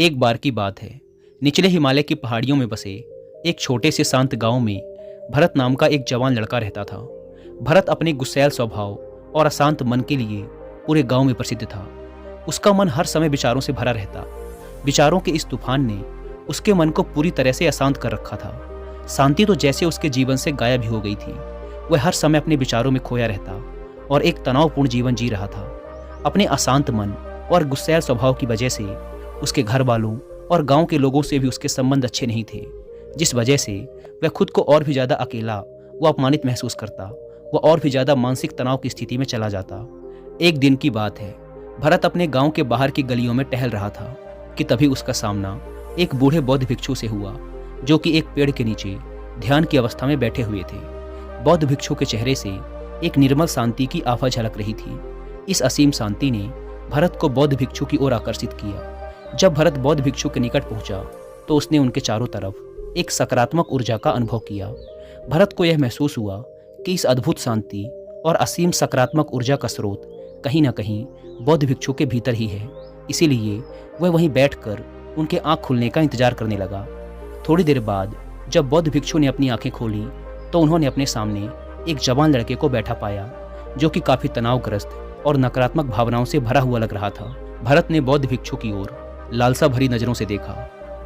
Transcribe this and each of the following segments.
एक बार की बात है। निचले हिमालय की पहाड़ियों में बसे एक छोटे से शांत गांव में भरत नाम का एक जवान लड़का रहता था। भरत अपने गुस्सैल स्वभाव और अशांत मन के लिए पूरे गांव में प्रसिद्ध था। उसका मन हर समय विचारों से भरा रहता। विचारों के इस तूफान ने उसके मन को पूरी तरह से अशांत कर रखा था। शांति तो जैसे उसके जीवन से गायब ही हो गई थी। वह हर समय अपने विचारों में खोया रहता और एक तनावपूर्ण जीवन जी रहा था। अपने अशांत मन और गुस्सैल स्वभाव की वजह से उसके घर वालों और गांव के लोगों से भी उसके संबंध अच्छे नहीं थे, जिस वजह से वह खुद को और भी ज़्यादा अकेला व अपमानित महसूस करता। वह और भी ज़्यादा मानसिक तनाव की स्थिति में चला जाता। एक दिन की बात है, भरत अपने गांव के बाहर की गलियों में टहल रहा था कि तभी उसका सामना एक बूढ़े बौद्ध भिक्षु से हुआ, जो कि एक पेड़ के नीचे ध्यान की अवस्था में बैठे हुए थे। बौद्ध भिक्षु के चेहरे से एक निर्मल शांति की आभा झलक रही थी। इस असीम शांति ने भरत को बौद्ध भिक्षु की ओर आकर्षित किया। जब भरत बौद्ध भिक्षु के निकट पहुंचा तो उसने उनके चारों तरफ एक सकारात्मक ऊर्जा का अनुभव किया। भरत को यह महसूस हुआ कि इस अद्भुत शांति और असीम सकारात्मक ऊर्जा का स्रोत कहीं न कहीं बौद्ध भिक्षु के भीतर ही है। इसीलिए वह वहीं बैठकर उनके आंख खुलने का इंतजार करने लगा। थोड़ी देर बाद जब बौद्ध भिक्षु ने अपनी आंखें खोली तो उन्होंने अपने सामने एक जवान लड़के को बैठा पाया, जो कि काफी तनावग्रस्त और नकारात्मक भावनाओं से भरा हुआ लग रहा था। भरत ने बौद्ध भिक्षु की ओर लालसा भरी नजरों से देखा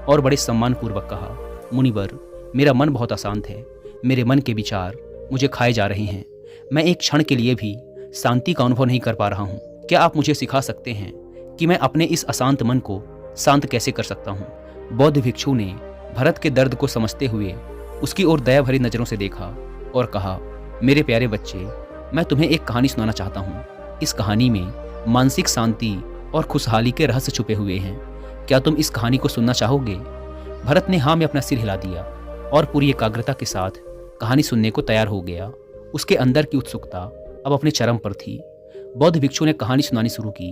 और बड़े सम्मानपूर्वक कहा, मुनिवर, मेरा मन बहुत अशांत है। मेरे मन के विचार मुझे खाए जा रहे हैं। मैं एक क्षण के लिए भी शांति का अनुभव नहीं कर पा रहा हूँ। क्या आप मुझे सिखा सकते हैं कि मैं अपने इस अशांत मन को शांत कैसे कर सकता हूँ? बौद्ध भिक्षु ने भरत के दर्द को समझते हुए उसकी ओर दया भरी नजरों से देखा और कहा, मेरे प्यारे बच्चे, मैं तुम्हें एक कहानी सुनाना चाहता हूँ। इस कहानी में मानसिक शांति और खुशहाली के रहस्य छुपे हुए हैं। क्या तुम इस कहानी को सुनना चाहोगे? भरत ने हाँ में अपना सिर हिला दिया और पूरी एकाग्रता के साथ कहानी सुनने को तैयार हो गया। उसके अंदर की उत्सुकता अब अपने चरम पर थी। बौद्ध भिक्षु ने कहानी सुनानी शुरू की।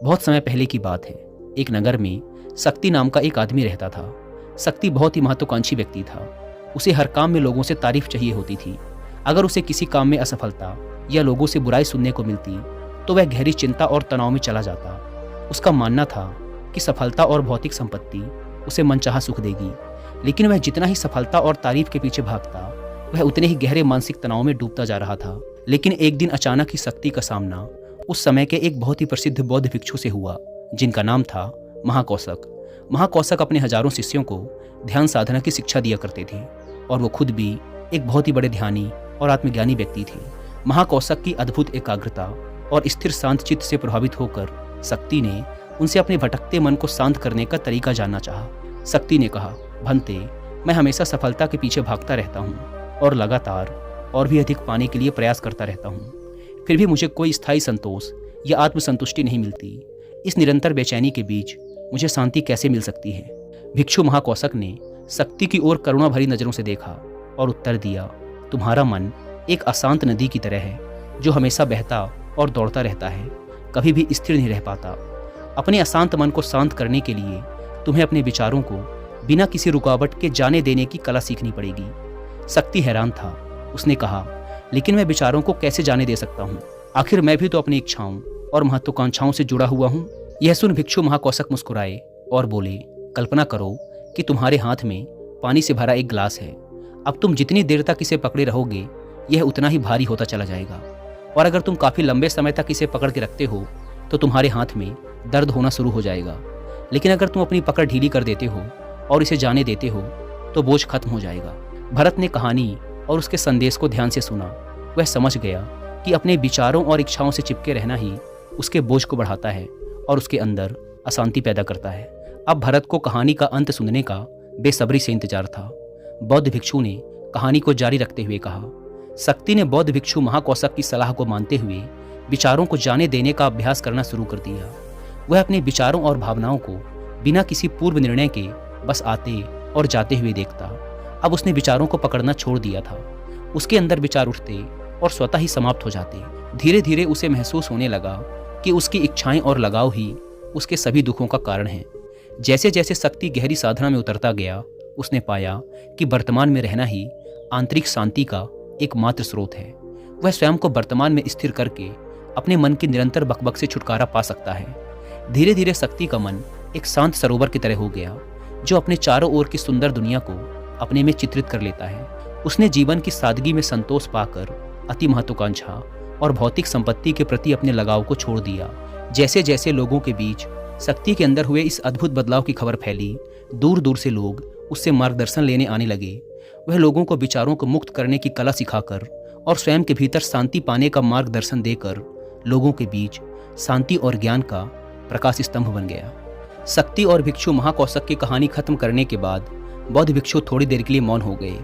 बहुत समय पहले की बात है। एक नगर में शक्ति नाम का एक आदमी रहता था। शक्ति बहुत ही महत्वाकांक्षी व्यक्ति था। उसे हर काम में लोगों से तारीफ चाहिए होती थी। अगर उसे किसी काम में असफलता या लोगों से बुराई सुनने को मिलती तो वह गहरी चिंता और तनाव में चला जाता। उसका मानना था कि सफलता और भौतिक संपत्ति उसे मनचाहा सुख देगी, लेकिन वह जितना ही सफलता और तारीफ के पीछे भागता, वह उतने ही गहरे मानसिक तनाव में डूबता जा रहा था। लेकिन एक दिन अचानक ही शक्ति का सामना उस समय के एक बहुत ही प्रसिद्ध बौद्ध भिक्षु से हुआ, जिनका नाम था महाकौशक। महाकौशक अपने हजारों शिष्यों को ध्यान साधना की शिक्षा दिया करते थे और वो खुद भी एक बहुत ही बड़े ध्यानी और आत्मज्ञानी व्यक्ति थे। महाकौशक की अद्भुत एकाग्रता और स्थिर शांत चित्त से प्रभावित होकर शक्ति ने उनसे अपने भटकते मन को शांत करने का तरीका जानना चाहा। शक्ति ने कहा, भंते, मैं हमेशा सफलता के पीछे भागता रहता हूँ और लगातार और भी अधिक पाने के लिए प्रयास करता रहता हूँ, फिर भी मुझे कोई स्थायी संतोष या आत्मसंतुष्टि नहीं मिलती। इस निरंतर बेचैनी के बीच मुझे शांति कैसे मिल सकती है? भिक्षु महाकौशक ने शक्ति की ओर करुणा भरी नजरों से देखा और उत्तर दिया, तुम्हारा मन एक अशांत नदी की तरह है, जो हमेशा बहता और दौड़ता रहता है, कभी भी स्थिर नहीं रह पाता। अपने अशांत मन को शांत करने के लिए तुम्हें अपने विचारों को बिना किसी रुकावट के जाने देने की कला सीखनी पड़ेगी। शक्ति हैरान था। उसने कहा, लेकिन मैं विचारों को कैसे जाने दे सकता हूँ? आखिर मैं भी तो अपनी इच्छाओं और महत्वाकांक्षाओं से जुड़ा हुआ हूँ। यह सुन भिक्षु महाकौशक मुस्कुराए और बोले, कल्पना करो कि तुम्हारे हाथ में पानी से भरा एक गिलास है। अब तुम जितनी देर तक इसे पकड़े रहोगे, यह उतना ही भारी होता चला जाएगा, और अगर तुम काफी लंबे समय तक इसे पकड़ के रखते हो तो तुम्हारे हाथ में दर्द होना शुरू हो जाएगा। लेकिन अगर तुम अपनी पकड़ ढीली कर देते हो और इसे जाने देते हो तो बोझ खत्म हो जाएगा। भरत ने कहानी और उसके संदेश को ध्यान से सुना। वह समझ गया कि अपने विचारों और इच्छाओं से चिपके रहना ही उसके बोझ को बढ़ाता है और उसके अंदर अशांति पैदा करता है। अब भरत को कहानी का अंत सुनने का बेसब्री से इंतजार था। बौद्ध भिक्षु ने कहानी को जारी रखते हुए कहा, शक्ति ने बौद्ध भिक्षु महाकौशक की सलाह को मानते हुए विचारों को जाने देने का अभ्यास करना शुरू कर दिया। वह अपने विचारों और भावनाओं को बिना किसी पूर्व निर्णय के बस आते और जाते हुए देखता। अब उसने विचारों को पकड़ना छोड़ दिया था। उसके अंदर विचार उठते और स्वतः ही समाप्त हो जाते। धीरे धीरे उसे महसूस होने लगा कि उसकी इच्छाएं और लगाव ही उसके सभी दुखों का कारण हैं। जैसे जैसे शक्ति गहरी साधना में उतरता गया, उसने पाया कि वर्तमान में रहना ही आंतरिक शांति का एकमात्र स्रोत है। वह स्वयं को वर्तमान में स्थिर करके अपने मन की निरंतर बकबक से छुटकारा पा सकता है। धीरे धीरे शक्ति का मन एक शांत सरोवर की तरह हो गया जो अपने चारों ओर की सुंदर दुनिया को अपने में चित्रित कर लेता है। उसने जीवन की सादगी में संतोष पाकर अति महत्वाकांक्षा और भौतिक संपत्ति के प्रति अपने लगाव को छोड़ दिया। जैसे जैसे लोगों के बीच शक्ति के अंदर हुए इस अद्भुत बदलाव की खबर फैली, दूर दूर से लोग उससे मार्गदर्शन लेने आने लगे। वह लोगों को विचारों को मुक्त करने की कला सिखाकर और स्वयं के भीतर शांति पाने का मार्गदर्शन देकर लोगों के बीच शांति और ज्ञान का प्रकाश स्तंभ बन गया। शक्ति और भिक्षु महाकौशक की कहानी खत्म करने के बाद बौद्ध भिक्षु थोड़ी देर के लिए मौन हो गए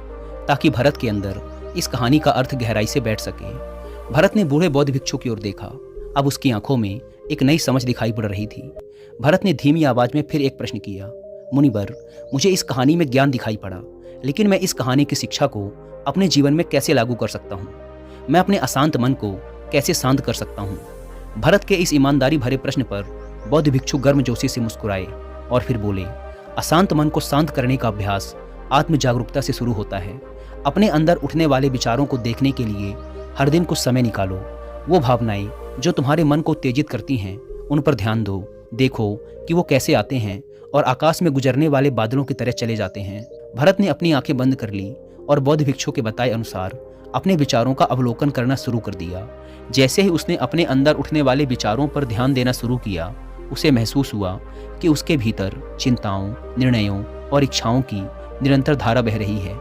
ताकि भरत के अंदर इस कहानी का अर्थ गहराई से बैठ सके। भरत ने बूढ़े बौद्ध भिक्षु की ओर देखा। अब उसकी आंखों में एक नई समझ दिखाई पड़ रही थी। भरत ने धीमी आवाज में फिर एक प्रश्न किया, मुनिवर, मुझे इस कहानी में ज्ञान दिखाई पड़ा, लेकिन मैं इस कहानी की शिक्षा को अपने जीवन में कैसे लागू कर सकता हूँ? मैं अपने अशांत मन को कैसे शांत कर सकता हूँ? भरत के इस ईमानदारी भरे प्रश्न पर बौद्ध भिक्षु गर्मजोशी से मुस्कुराए और फिर बोले, अशांत मन को शांत करने का अभ्यास आत्म जागरूकता से शुरू होता है। अपने अंदर उठने वाले विचारों को देखने के लिए हर दिन कुछ समय निकालो। वो भावनाएं जो तुम्हारे मन को उत्तेजित करती हैं, उन पर ध्यान दो। देखो कि वो कैसे आते हैं और आकाश में गुजरने वाले बादलों की तरह चले जाते हैं। भरत ने अपनी आंखें बंद कर ली और बौद्ध भिक्षु के बताए अनुसार अपने विचारों का अवलोकन करना शुरू कर दिया। जैसे ही उसने अपने अंदर उठने वाले विचारों पर ध्यान देना शुरू किया, उसे महसूस हुआ कि उसके भीतर चिंताओं, निर्णयों और इच्छाओं की निरंतर धारा बह रही है।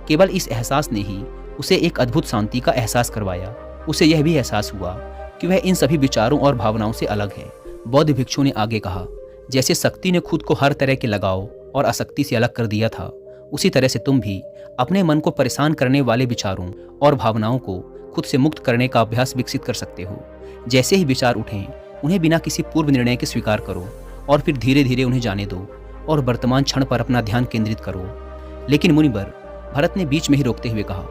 केवल इस एहसास ने ही उसे एक अद्भुत शांति का एहसास करवाया। उसे यह भी एहसास हुआ कि वह इन सभी विचारों और भावनाओं से अलग है। बौद्ध भिक्षु ने आगे कहा, जैसे शक्ति ने खुद को हर तरह के लगाव और आसक्ति से अलग कर दिया था, उसी तरह से तुम भी अपने मन को परेशान करने वाले विचारों और भावनाओं को खुद से मुक्त करने का अभ्यास विकसित कर सकते हो। जैसे ही विचार उठें, उन्हें बिना किसी पूर्व निर्णय के स्वीकार करो और फिर धीरे धीरे उन्हें जाने दो और वर्तमान क्षण पर अपना ध्यान केंद्रित करो। लेकिन मुनिवर, भरत ने बीच में ही रोकते हुए कहा,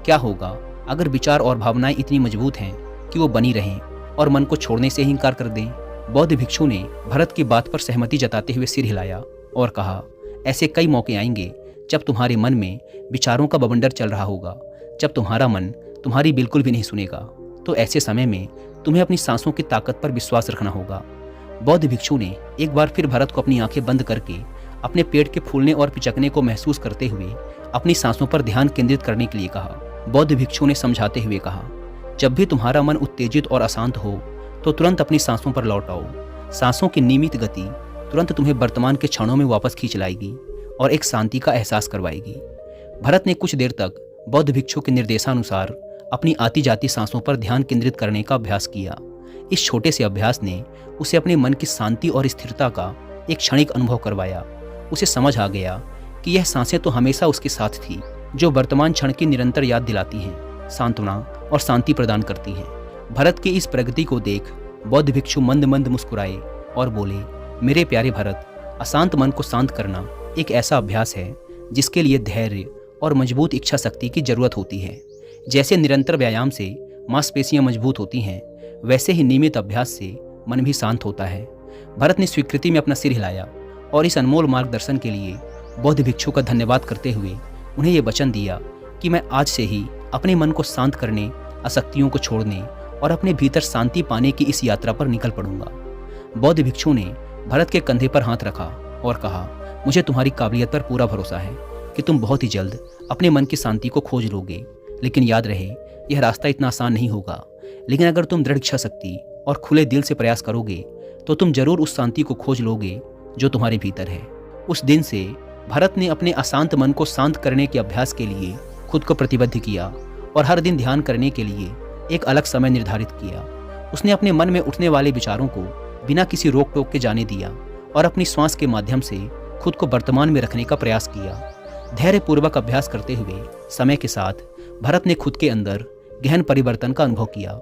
क्या होगा अगर विचार और भावनाएं इतनी मजबूत हैं कि वो बनी रहें और मन को छोड़ने से ही इनकार कर दें? बौद्ध भिक्षु ने भरत की बात पर सहमति जताते हुए सिर हिलाया और कहा, ऐसे कई मौके आएंगे जब तुम्हारे मन में विचारों का बवंडर चल रहा होगा, जब तुम्हारा मन तुम्हारी बिल्कुल भी नहीं सुनेगा। तो ऐसे समय में तुम्हें अपनी सांसों की ताकत पर विश्वास रखना होगा। बौद्ध भिक्षु ने एक बार फिर भरत को अपनी आंखें बंद करके अपने पेट के फूलने और पिचकने को महसूस करते हुए अपनी सांसों पर ध्यान केंद्रित करने के लिए कहा। बौद्ध भिक्षु ने समझाते हुए कहा, जब भी तुम्हारा मन उत्तेजित और अशांत हो तो तुरंत अपनी सांसों पर लौट आओ। सांसों की नियमित गति तुरंत तुम्हें वर्तमान के क्षणों में वापस खींच लाएगी और एक शांति का एहसास करवाएगी। भरत ने कुछ देर तक बौद्ध भिक्षु के निर्देशानुसार अपनी आती जाती सांसों पर ध्यान केंद्रित करने का अभ्यास किया। इस छोटे से अभ्यास ने उसे अपने मन की शांति और स्थिरता का एक क्षणिक अनुभव करवाया। उसे समझ आ गया कि यह सांसें तो हमेशा उसके साथ थी, जो वर्तमान क्षण की निरंतर याद दिलाती हैं, सांत्वना और शांति प्रदान करती हैं। भरत की इस प्रगति को देख बौद्ध भिक्षु मंद मंद मुस्कुराए और बोले, मेरे प्यारे भरत, अशांत मन को शांत करना एक ऐसा अभ्यास है जिसके लिए धैर्य और मजबूत इच्छा शक्ति की जरूरत होती है। जैसे निरंतर व्यायाम से मांसपेशियां मजबूत होती हैं, वैसे ही नियमित अभ्यास से मन भी शांत होता है। भरत ने स्वीकृति में अपना सिर हिलाया और इस अनमोल मार्गदर्शन के लिए बौद्ध भिक्षु का धन्यवाद करते हुए उन्हें ये वचन दिया कि मैं आज से ही अपने मन को शांत करने, आसक्तियों को छोड़ने और अपने भीतर शांति पाने की इस यात्रा पर निकल पड़ूंगा। बौद्ध भिक्षु ने भरत के कंधे पर हाथ रखा और कहा, मुझे तुम्हारी काबिलियत पर पूरा भरोसा है कि तुम बहुत ही जल्द अपने मन की शांति को खोज लोगे। लेकिन याद रहे, यह रास्ता इतना आसान नहीं होगा, लेकिन अगर तुम दृढ़ इच्छा शक्ति और खुले दिल से प्रयास करोगे तो तुम जरूर उस शांति को खोज लोगे जो तुम्हारे भीतर है। उस दिन से भरत ने अपने अशांत मन को शांत करने के अभ्यास के लिए खुद को प्रतिबद्ध किया और हर दिन ध्यान करने के लिए एक अलग समय निर्धारित किया। उसने अपने मन में उठने वाले विचारों को बिना किसी रोक टोक के जाने दिया और अपनी श्वास के माध्यम से खुद को वर्तमान में रखने का प्रयास किया। धैर्यपूर्वक अभ्यास करते हुए समय के साथ भरत ने खुद के अंदर गहन परिवर्तन का अनुभव किया।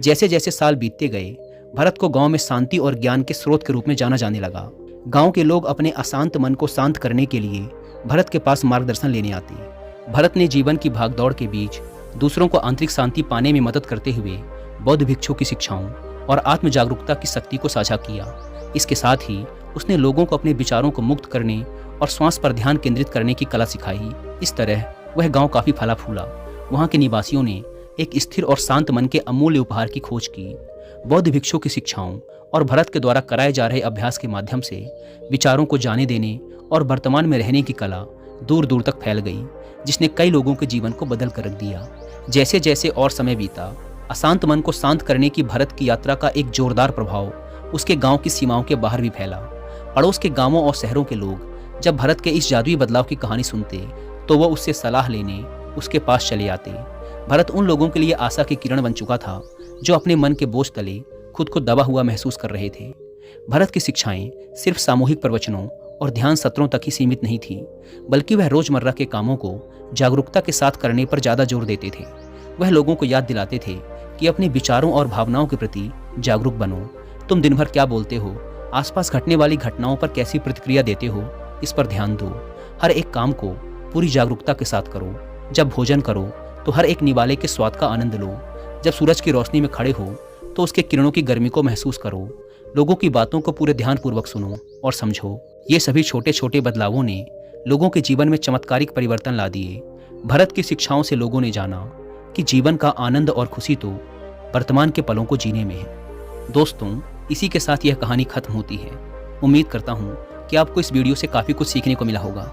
जैसे जैसे साल बीतते गए, भरत को गांव में शांति और ज्ञान के स्रोत के रूप में जाना जाने लगा। गांव के लोग अपने अशांत मन को शांत करने के लिए भरत के पास मार्गदर्शन लेने आते। भरत ने जीवन की भागदौड़ के बीच दूसरों को आंतरिक शांति पाने में मदद करते हुए बौद्ध भिक्षु की शिक्षाओं और आत्म जागरूकता की शक्ति को साझा किया। इसके साथ ही उसने लोगों को अपने विचारों को मुक्त करने और श्वास पर ध्यान केंद्रित करने की कला सिखाई। इस तरह वह गांव काफी फला फूला। वहां के निवासियों ने एक स्थिर और शांत मन के अमूल्य उपहार की खोज की। बौद्ध भिक्षु की शिक्षाओं और भरत के द्वारा कराए जा रहे अभ्यास के माध्यम से विचारों को जाने देने और वर्तमान में रहने की कला दूर दूर तक फैल गई, जिसने कई लोगों के जीवन को बदल कर रख दिया। जैसे जैसे और समय बीता, अशांत मन को शांत करने की भरत की यात्रा का एक जोरदार प्रभाव उसके गांव की सीमाओं के बाहर भी फैला। पड़ोस के गांवों और शहरों के लोग जब भरत के इस जादुई बदलाव की कहानी सुनते तो वह उससे सलाह लेने उसके पास चले आते। भरत उन लोगों के लिए आशा की किरण बन चुका था जो अपने मन के बोझ तले खुद को दबा हुआ महसूस कर रहे थे। भरत की शिक्षाएं सिर्फ सामूहिक प्रवचनों और ध्यान सत्रों तक ही सीमित नहीं थी, बल्कि वह रोजमर्रा के कामों को जागरूकता के साथ करने पर ज़्यादा जोर देते थे। वह लोगों को याद दिलाते थे कि अपने विचारों और भावनाओं के प्रति जागरूक बनो। तुम दिन भर क्या बोलते हो, आसपास घटने वाली घटनाओं पर कैसी प्रतिक्रिया देते हो, इस पर ध्यान दो। हर एक काम को पूरी जागरूकता के साथ करो। जब भोजन करो तो हर एक निवाले के स्वाद का आनंद लो। जब सूरज की रोशनी में खड़े हो तो उसके किरणों की गर्मी को महसूस करो। लोगों की बातों को पूरे ध्यानपूर्वक सुनो और समझो। ये सभी छोटे छोटे बदलावों ने लोगों के जीवन में चमत्कारिक परिवर्तन ला दिए। भरत की शिक्षाओं से लोगों ने जाना कि जीवन का आनंद और खुशी तो वर्तमान के पलों को जीने में है। दोस्तों, इसी के साथ यह कहानी खत्म होती है। उम्मीद करता हूँ कि आपको इस वीडियो से काफ़ी कुछ सीखने को मिला होगा।